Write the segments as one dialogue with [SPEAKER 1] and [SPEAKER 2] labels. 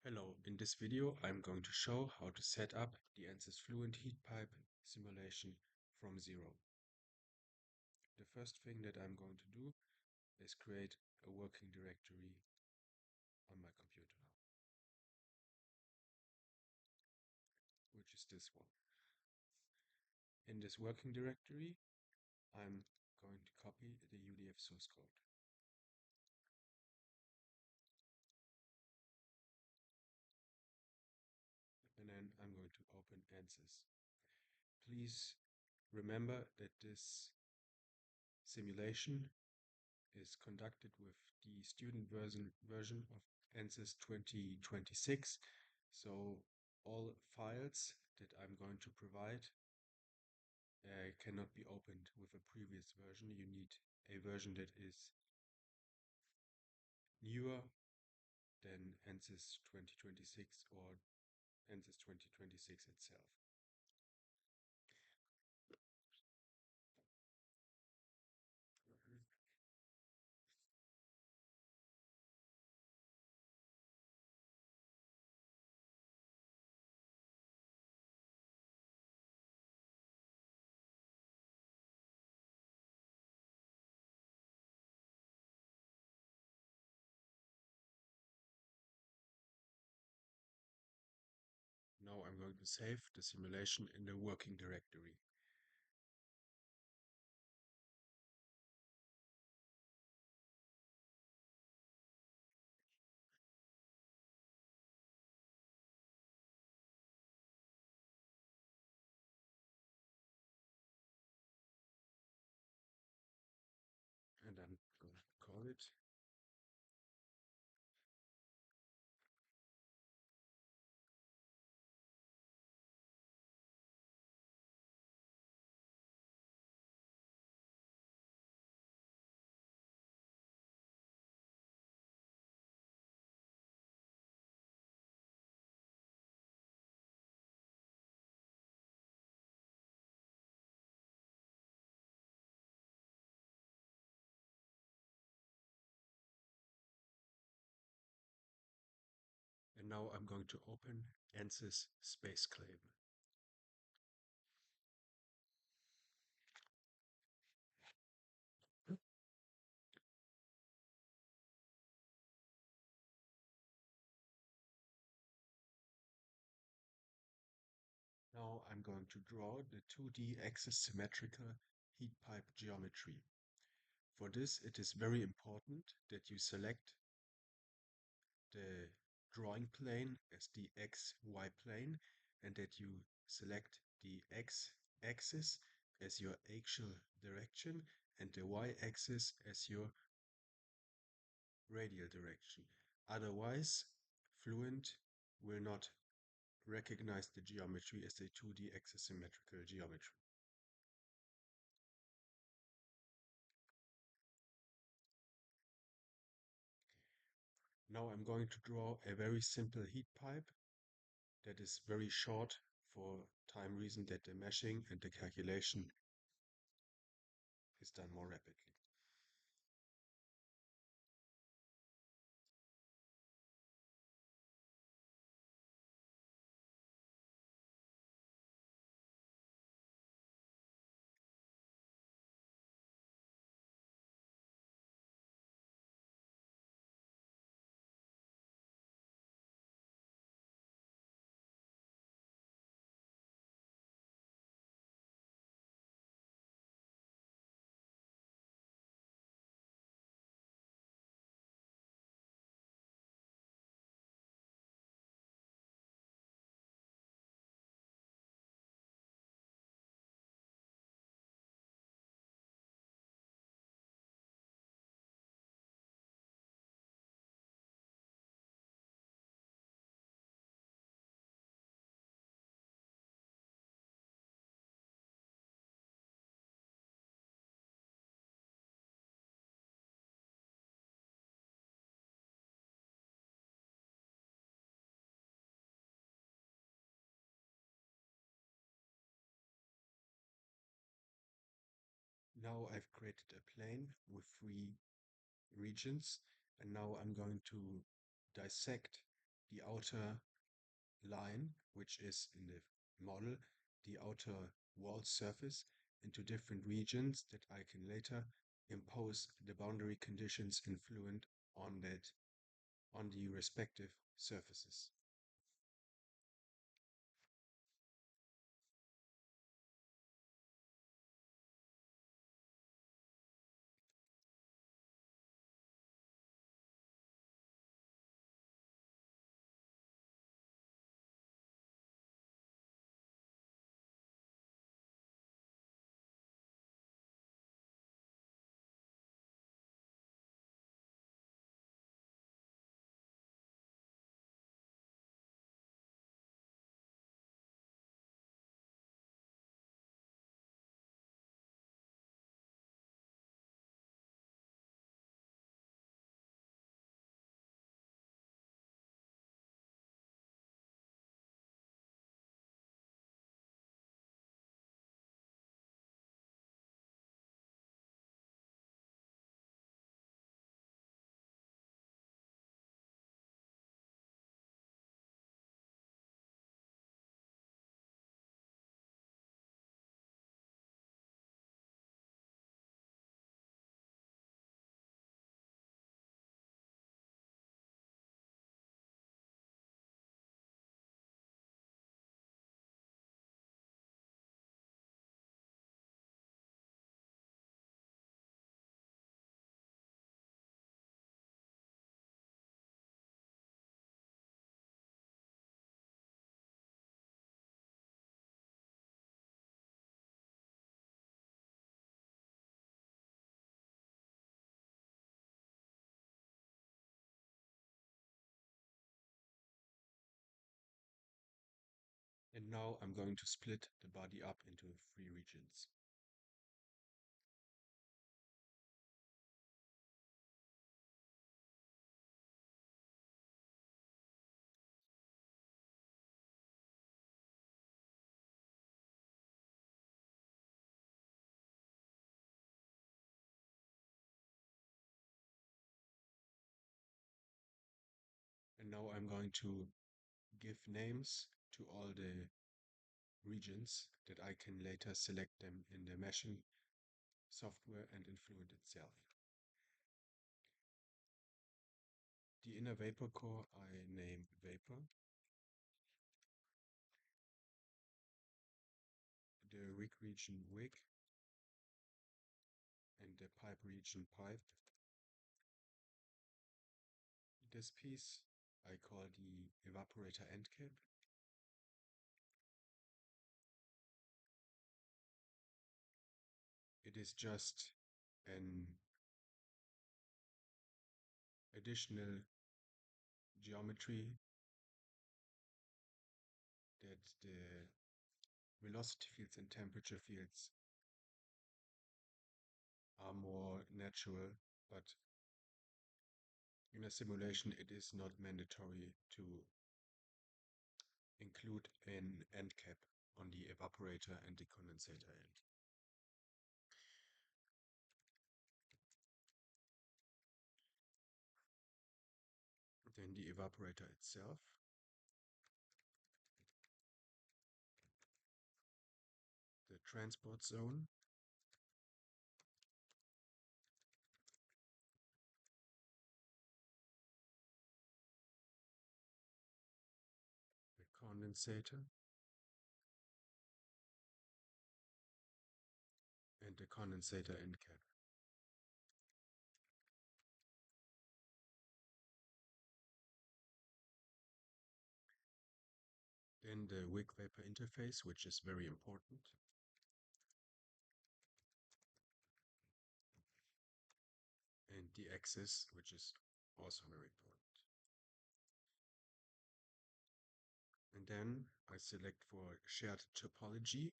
[SPEAKER 1] Hello, in this video I'm going to show how to set up the ANSYS Fluent heat pipe simulation from zero. The first thing that I'm going to do is create a working directory on my computer, which is this one. In this working directory, I'm going to copy the UDF source code. And then I'm going to open ANSYS. Please remember that this simulation is conducted with the student version of ANSYS 2026. So all files that I'm going to provide cannot be opened with a previous version. You need a version that is newer than ANSYS 2026 or ANSYS 2026 itself. Now I'm going to save the simulation in the working directory. And I'm going to call it. And now I'm going to open ANSYS Space Claim. Now I'm going to draw the 2D axis symmetrical heat pipe geometry. For this, it is very important that you select the drawing plane as the XY plane and that you select the X axis as your axial direction and the Y axis as your radial direction. Otherwise, Fluent will not recognize the geometry as a 2D axis symmetrical geometry. Now I'm going to draw a very simple heat pipe that is very short for time reason that the meshing and the calculation is done more rapidly. Now I've created a plane with three regions, and now I'm going to dissect the outer line, which is in the model, the outer wall surface, into different regions that I can later impose the boundary conditions in Fluent on the respective surfaces. And now I'm going to split the body up into 3 regions. And now I'm going to give names to all the regions that I can later select them in the meshing software and in Fluent itself. The inner vapor core I name vapor. The wick region wick, and the pipe region pipe. This piece I call the evaporator end cap. It is just an additional geometry that the velocity fields and temperature fields are more natural, but in a simulation it is not mandatory to include an end cap on the evaporator and the condensator end. Then the evaporator itself. The transport zone. The condensator. And the condensator end cap. Then the wick vapor interface, which is very important. And the axis, which is also very important. And then I select for shared topology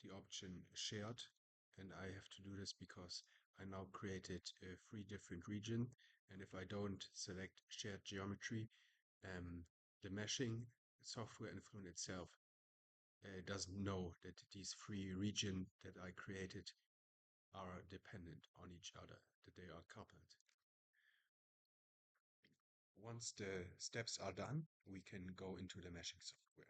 [SPEAKER 1] the option shared, and I have to do this because I now created 3 different regions, and if I don't select shared geometry, the meshing software in Fluent itself doesn't know that these 3 regions that I created are dependent on each other, that they are coupled. Once the steps are done, we can go into the meshing software.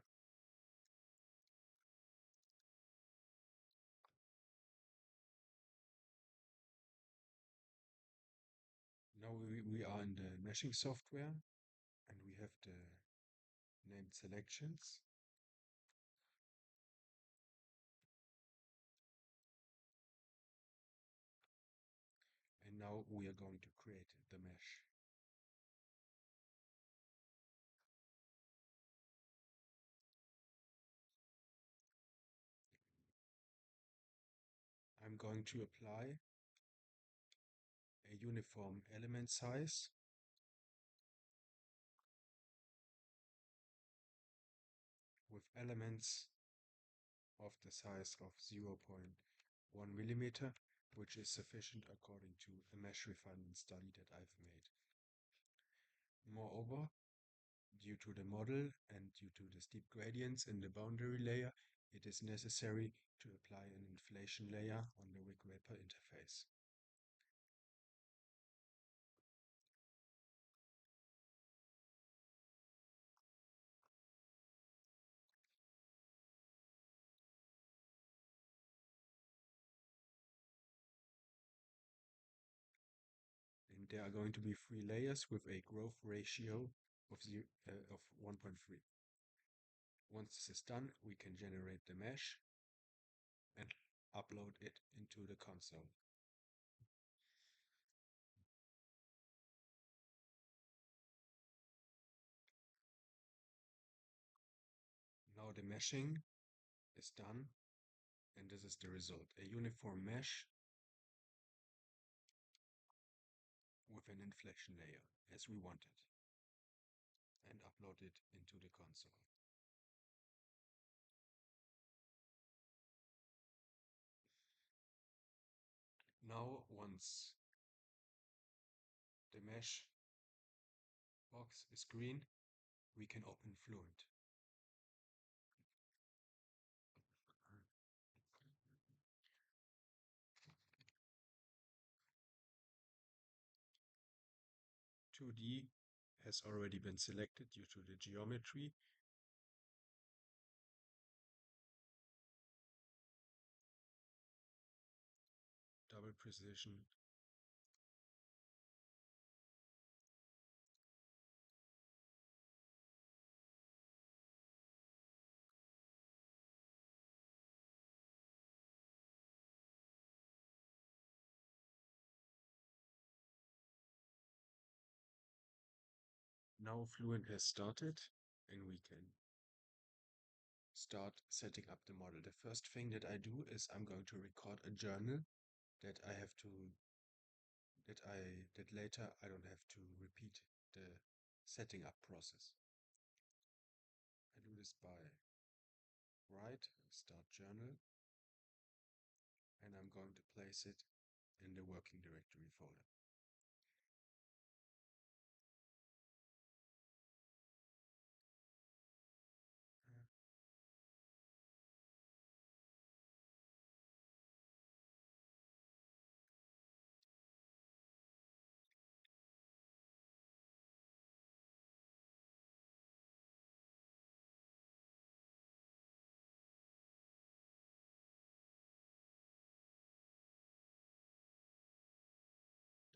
[SPEAKER 1] Now we are in the meshing software and we have the named selections. And now we are going to create the mesh. I'm going to apply a uniform element size with elements of the size of 0.1 millimeter, which is sufficient according to a mesh refinement study that I've made. Moreover, due to the model and due to the steep gradients in the boundary layer, it is necessary to apply an inflation layer on the wick vapor interface. And there are going to be 3 layers with a growth ratio of 1.3. Once this is done, we can generate the mesh and upload it into the console. Now the meshing is done, and this is the result. A uniform mesh with an inflation layer, as we wanted, and upload it into the console. Now, once the mesh box is green, we can open Fluent. (2D) has already been selected due to the geometry. Double precision. Now Fluent has started, and we can start setting up the model. The first thing that I do is I'm going to record a journal that I have to that later I don't have to repeat the setting up process. I do this by write start journal, and I'm going to place it in the working directory folder.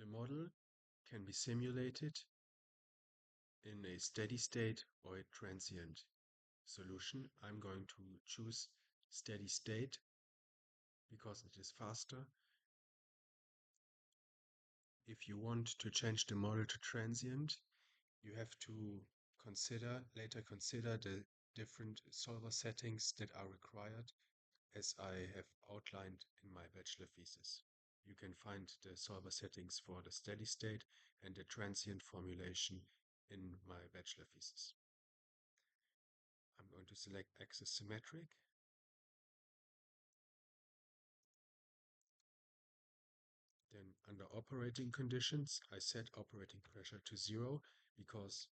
[SPEAKER 1] The model can be simulated in a steady state or a transient solution. I'm going to choose steady state because it is faster. If you want to change the model to transient, you have to later consider the different solver settings that are required, as I have outlined in my bachelor thesis. You can find the solver settings for the steady state and the transient formulation in my bachelor thesis. I'm going to select axis symmetric. Then under operating conditions, I set operating pressure to 0 because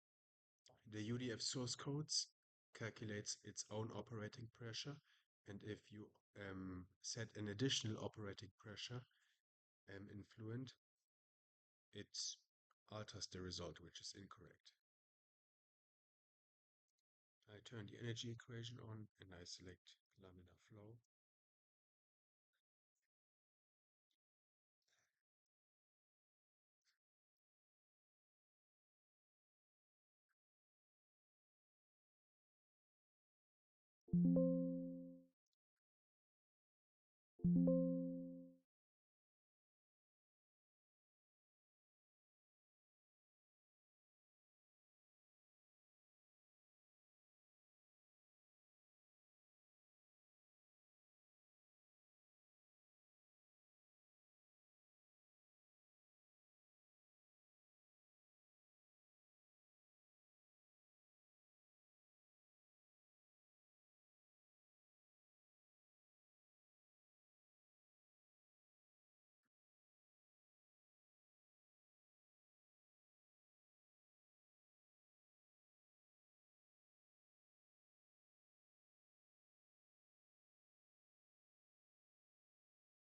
[SPEAKER 1] the UDF source codes calculates its own operating pressure. And if you set an additional operating pressure in Fluent, it alters the result, which is incorrect. I turn the energy equation on and I select laminar flow.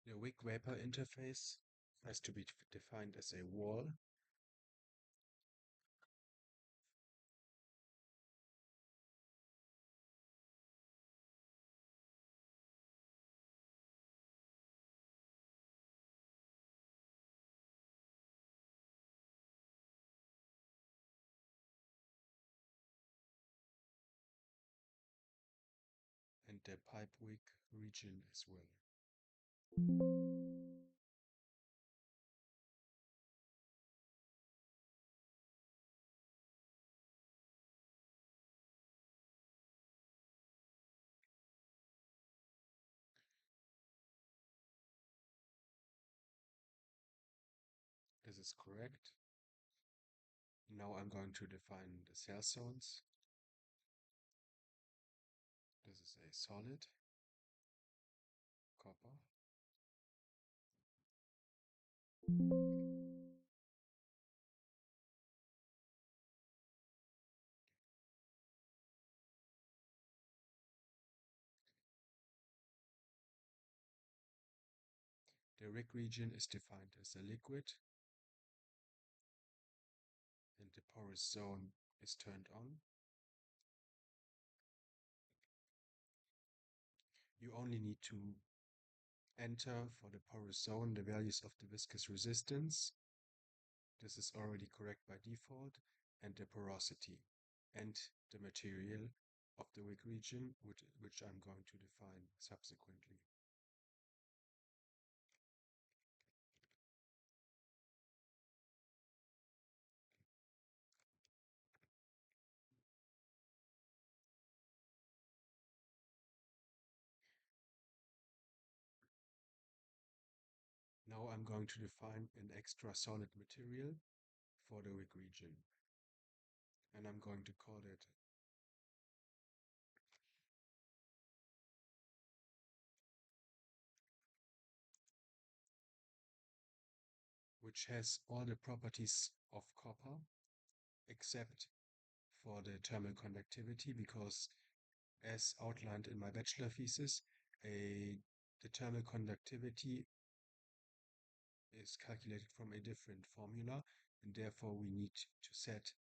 [SPEAKER 1] The wick vapor interface has to be defined as a wall. And the pipe wick region as well. This is correct. Now I'm going to define the cell zones. This is a solid copper. The wick region is defined as a liquid, and the porous zone is turned on. You only need to enter for the porous zone the values of the viscous resistance. This is already correct by default, and the porosity, and the material of the wick region, which I'm going to define subsequently. Now I'm going to define an extra solid material for the wick region, and I'm going to call it which has all the properties of copper except for the thermal conductivity, because as outlined in my bachelor thesis, the thermal conductivity is calculated from a different formula, and therefore we need to set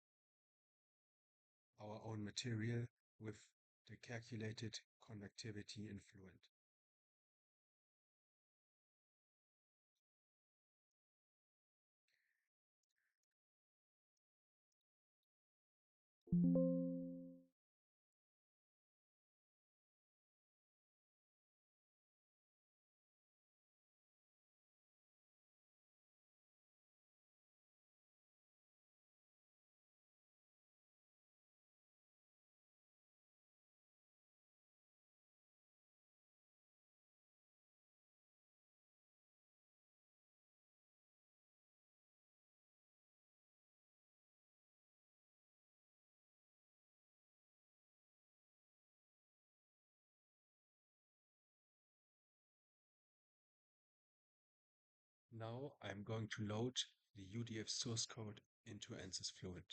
[SPEAKER 1] our own material with the calculated conductivity in Fluent. Now I'm going to load the UDF source code into ANSYS Fluent.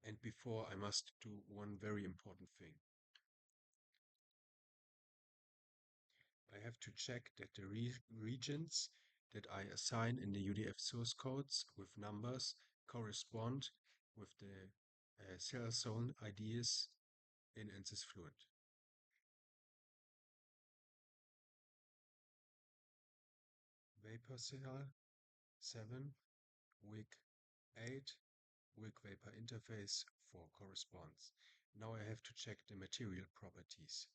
[SPEAKER 1] And And before I must do one very important thing. I have to check that the regions that I assign in the UDF source codes with numbers correspond with the cell zone IDs in ANSYS Fluent. Vapor cell 7, wick 8, wick vapor interface 4 corresponds. Now I have to check the material properties.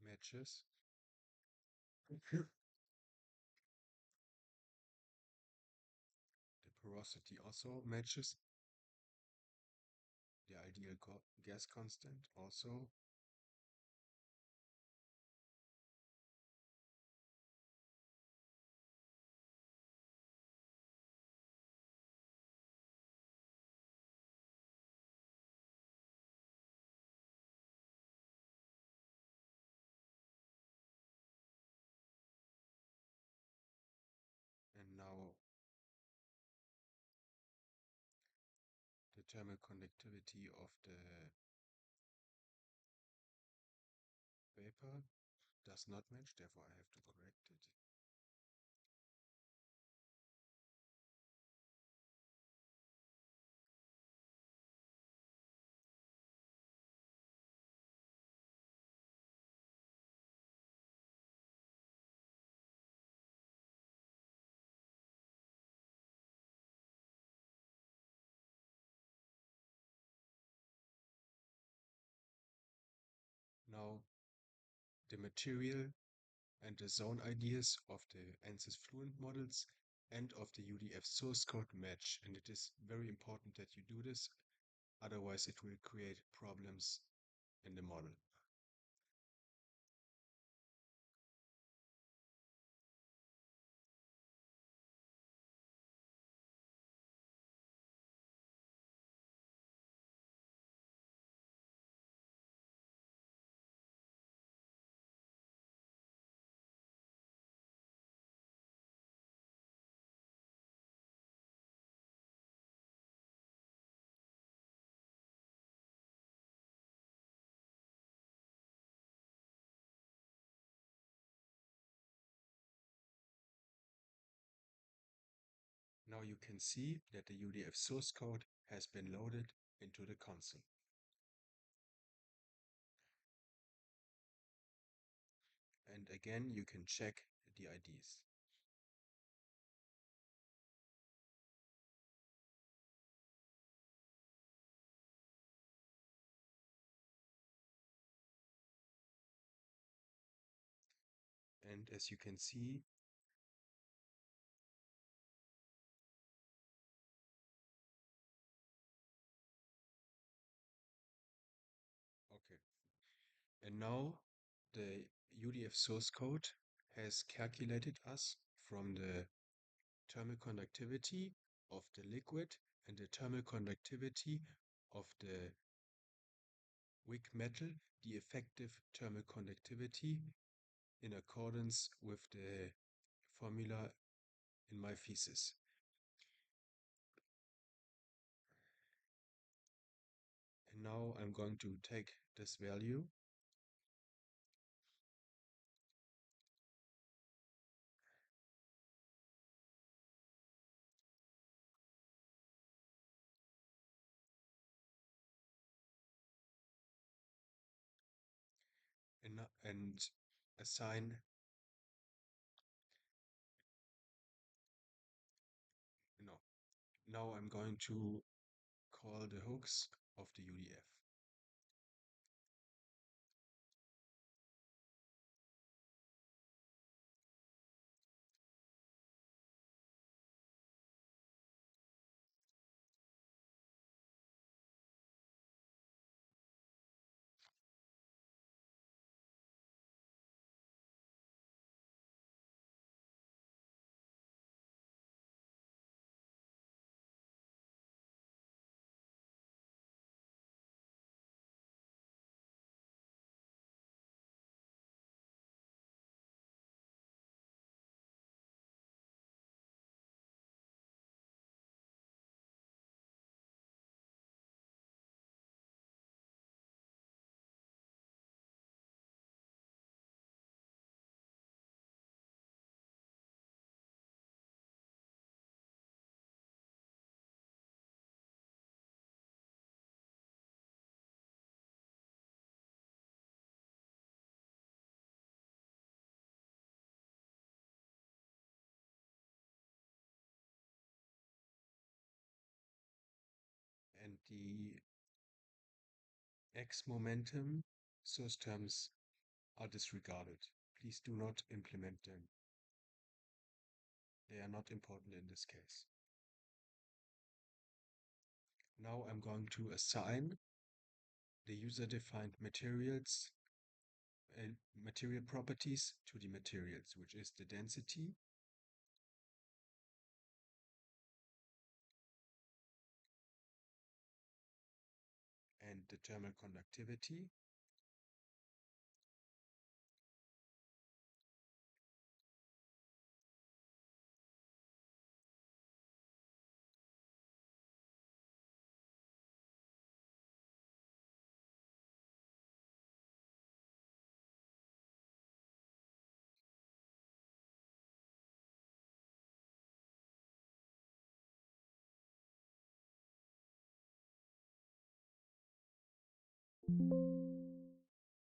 [SPEAKER 1] Matches. The porosity also matches. The ideal gas constant also. And now the thermal conductivity of the vapor does not match, therefore I have to correct it. Now the material and the zone ideas of the ANSYS Fluent models and of the UDF source code match, and it is very important that you do this, otherwise it will create problems in the model. Now you can see that the UDF source code has been loaded into the console. And again, you can check the IDs. And as you can see, okay. And now the UDF source code has calculated us from the thermal conductivity of the liquid and the thermal conductivity of the wick metal, the effective thermal conductivity in accordance with the formula in my thesis. And now I'm going to take this value and assign no. Now I'm going to call the hooks of the UDF. The X momentum source terms are disregarded. Please do not implement them. They are not important in this case. Now I'm going to assign the user-defined materials and material properties to the materials, which is the density, and the thermal conductivity,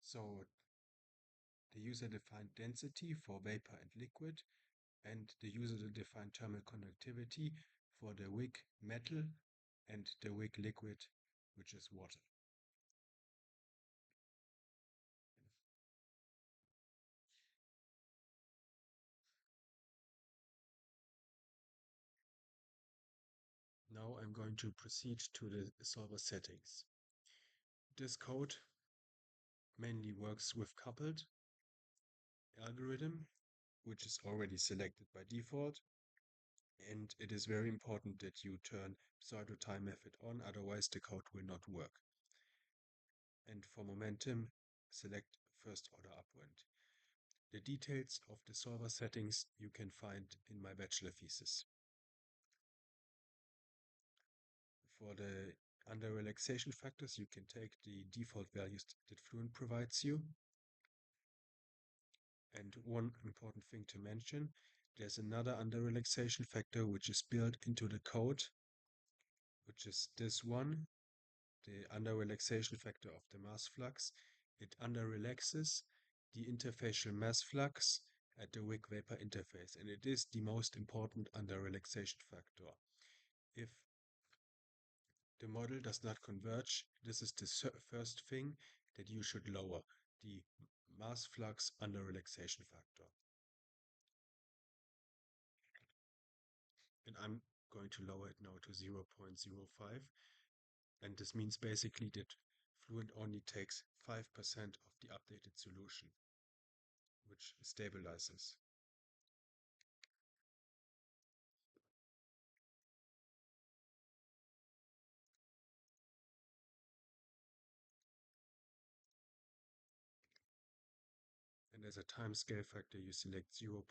[SPEAKER 1] so the user-defined density for vapor and liquid, and the user-defined thermal conductivity for the wick metal and the wick liquid, which is water. Now I'm going to proceed to the solver settings. This code mainly works with coupled algorithm, which is already selected by default. And it is very important that you turn pseudo time method on, otherwise the code will not work. And for momentum, select first order upwind. The details of the solver settings you can find in my bachelor thesis. For the under relaxation factors, you can take the default values that Fluent provides you. And one important thing to mention, there's another under relaxation factor which is built into the code, which is this one, the under relaxation factor of the mass flux. It under relaxes the interfacial mass flux at the wick vapor interface, and it is the most important under relaxation factor. If the model does not converge, this is the first thing that you should lower, the mass flux under relaxation factor. And I'm going to lower it now to 0.05. And this means basically that Fluent only takes 5% of the updated solution, which stabilizes. And as a time scale factor, you select 0.1.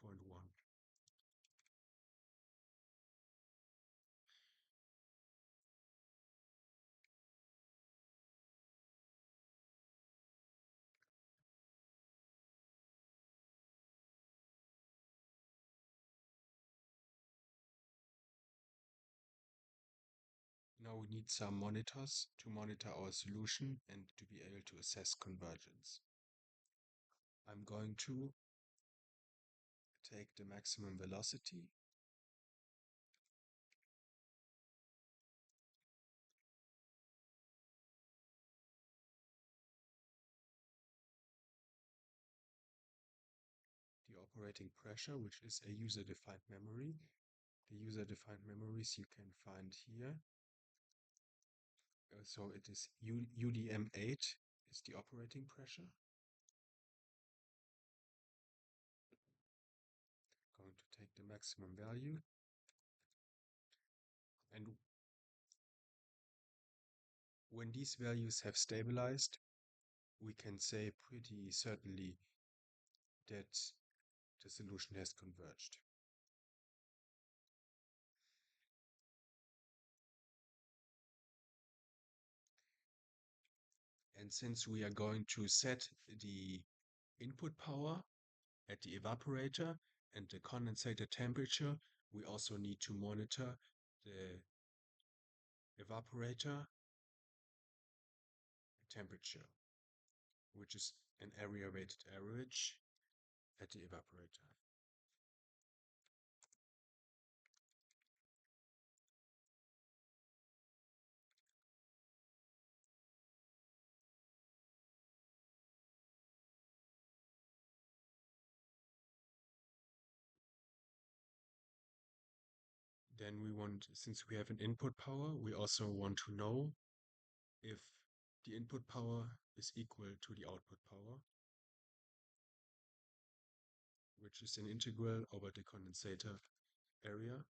[SPEAKER 1] Now we need some monitors to monitor our solution and to be able to assess convergence. I'm going to take the maximum velocity, the operating pressure, which is a user-defined memory. The user-defined memories you can find here. So it is UDM8 is the operating pressure. Going to take the maximum value. And when these values have stabilized, we can say pretty certainly that the solution has converged. And since we are going to set the input power at the evaporator and the condensator temperature, we also need to monitor the evaporator temperature, which is an area weighted average at the evaporator. Then we want, since we have an input power, we also want to know if the input power is equal to the output power, which is an integral over the condensator area.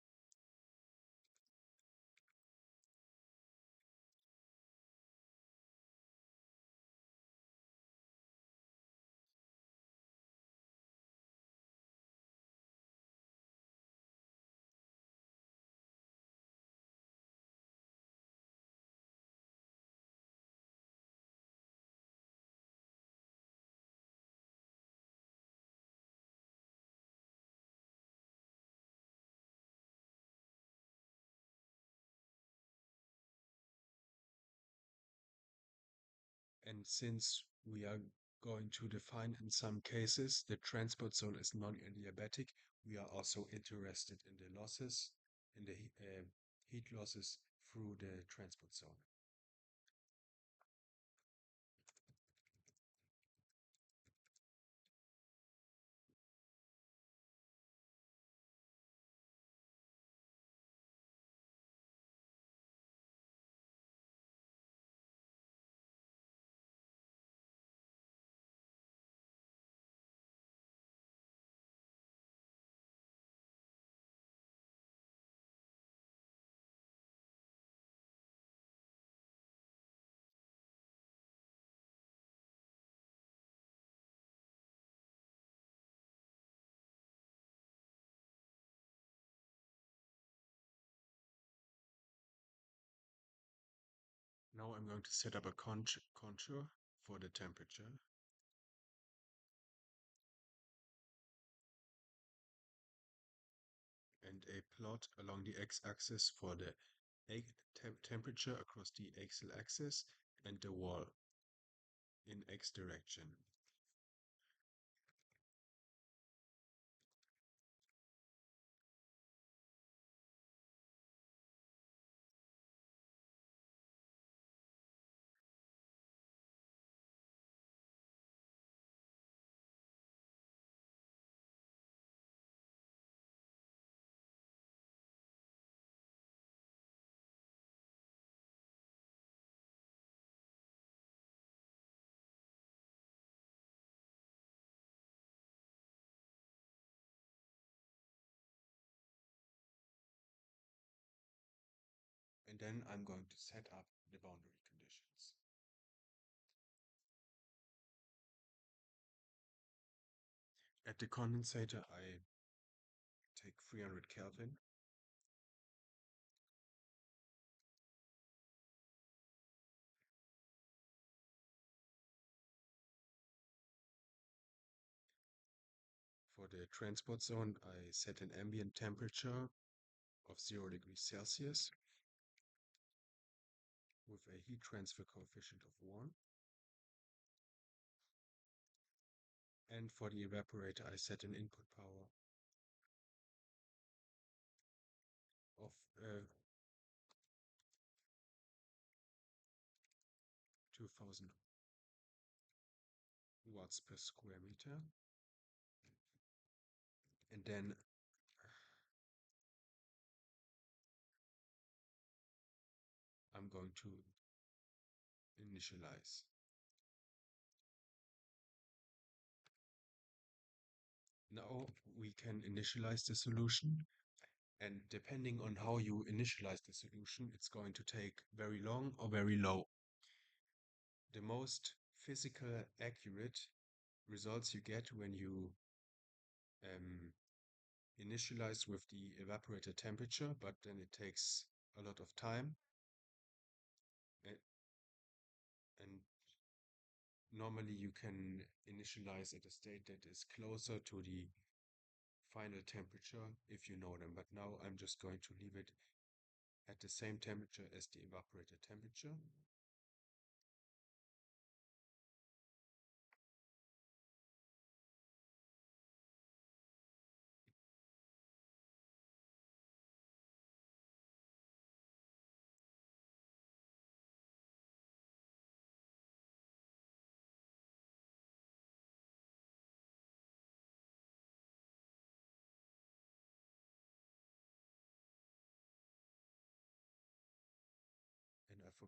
[SPEAKER 1] And since we are going to define in some cases the transport zone is non-adiabatic, we are also interested in the losses, in the heat losses through the transport zone. Now I'm going to set up a contour for the temperature. And a plot along the x-axis for the temperature across the axial axis and the wall in x direction. And then I'm going to set up the boundary conditions. At the condensator, I take 300 Kelvin. For the transport zone, I set an ambient temperature of 0 degrees Celsius with a heat transfer coefficient of 1. And for the evaporator, I set an input power of 2000 watts per square meter. And then I'm going to initialize. Now we can initialize the solution, and depending on how you initialize the solution, it's going to take very long or very low. The most physical accurate results you get when you initialize with the evaporator temperature, but then it takes a lot of time. And normally you can initialize at a state that is closer to the final temperature if you know them. But now I'm just going to leave it at the same temperature as the evaporator temperature.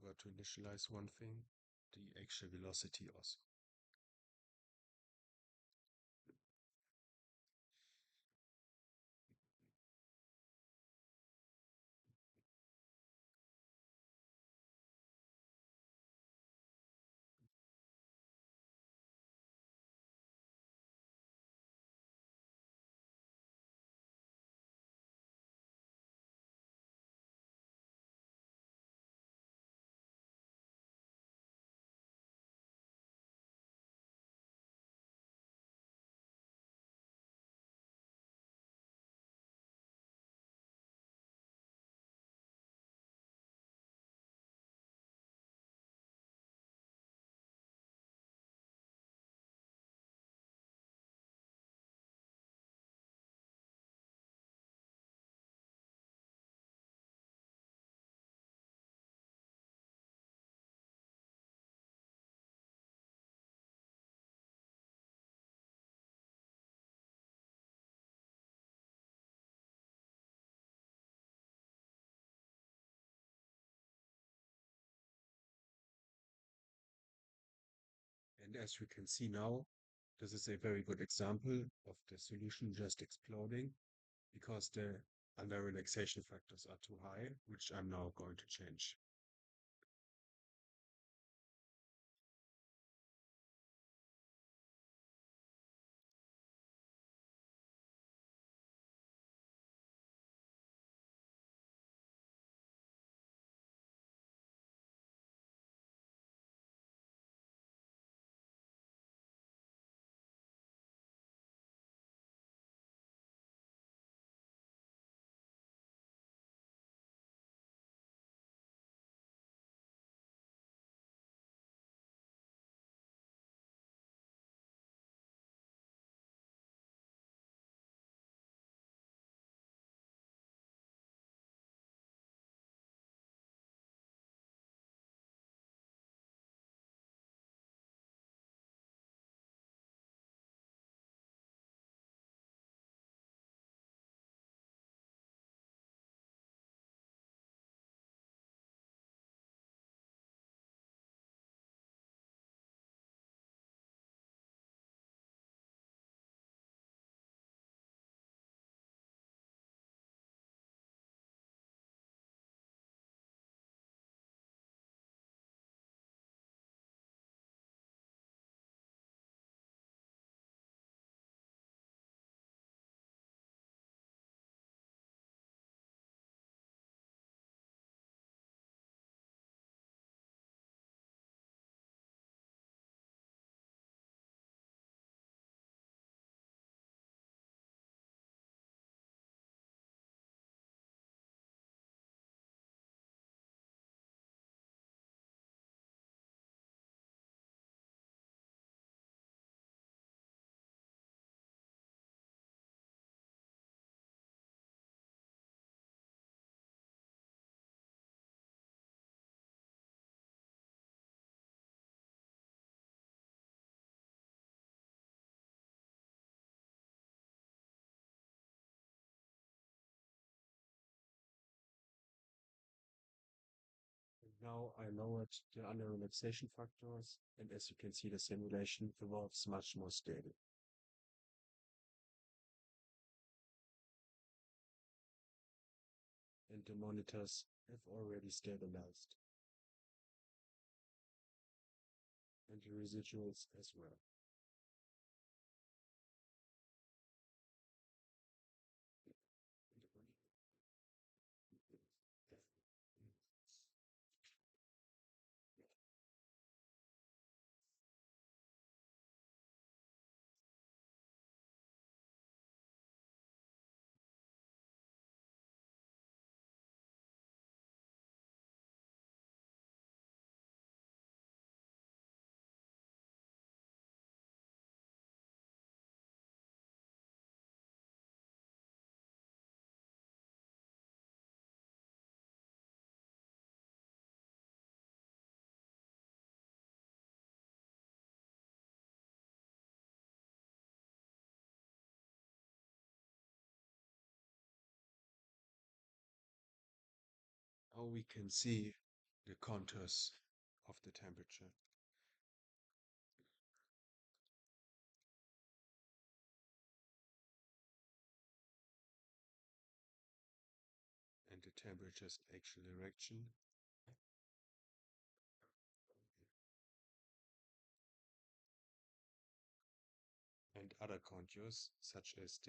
[SPEAKER 1] forgot to initialize one thing, the actual velocity also. And as we can see now, this is a very good example of the solution just exploding because the under relaxation factors are too high, which I'm now going to change. And now I lowered the under relaxation factors, and as you can see, the simulation evolves much more stable. And the monitors have already stabilized, and the residuals as well. Now we can see the contours of the temperature. And the temperature's actual direction. And other contours, such as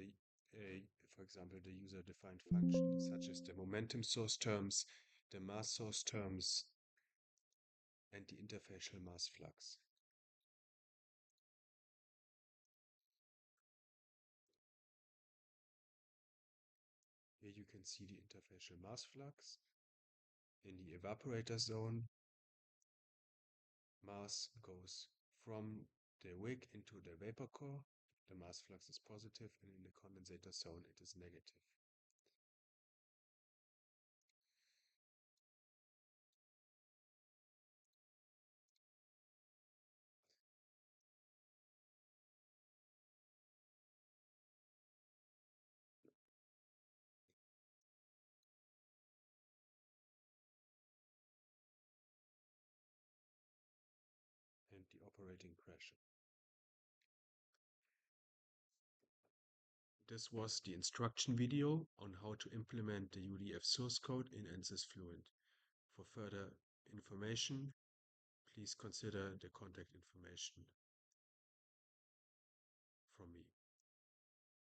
[SPEAKER 1] for example, the user-defined function, such as the momentum source terms, the mass source terms, and the interfacial mass flux. Here you can see the interfacial mass flux. In the evaporator zone, mass goes from the wick into the vapor core. The mass flux is positive, and in the condensator zone it is negative. And the operating pressure. This was the instruction video on how to implement the UDF source code in ANSYS Fluent. For further information, please consider the contact information from me.